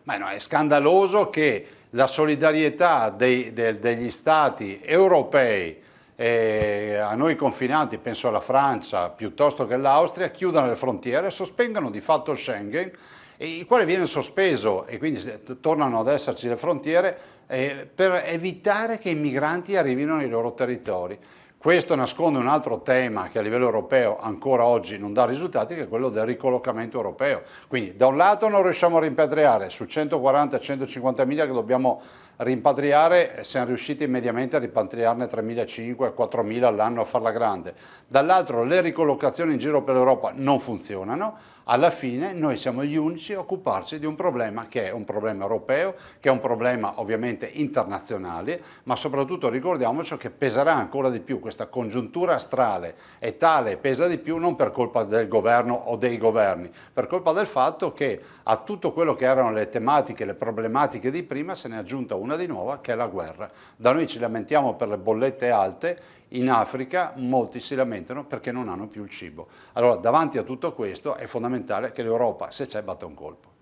Ma no, è scandaloso che la solidarietà degli stati europei a noi confinanti, penso alla Francia piuttosto che all'Austria, chiudano le frontiere, sospengano di fatto Schengen, il quale viene sospeso e quindi tornano ad esserci le frontiere per evitare che i migranti arrivino nei loro territori. Questo nasconde un altro tema che a livello europeo ancora oggi non dà risultati, che è quello del ricollocamento europeo. Quindi da un lato non riusciamo a rimpatriare, su 140-150 mila che dobbiamo rimpatriare, siamo riusciti mediamente a rimpatriarne 3.500-4.000 all'anno a farla grande. Dall'altro le ricollocazioni in giro per l'Europa non funzionano. Alla fine noi siamo gli unici a occuparci di un problema che è un problema europeo, che è un problema ovviamente internazionale, ma soprattutto ricordiamoci che peserà ancora di più questa congiuntura astrale, è tale, pesa di più non per colpa del governo o dei governi, per colpa del fatto che a tutto quello che erano le tematiche, le problematiche di prima se ne è aggiunta una di nuova che è la guerra. Da noi ci lamentiamo per le bollette alte, in Africa molti si lamentano perché non hanno più il cibo. Allora, davanti a tutto questo è fondamentale che l'Europa, se c'è, batta un colpo.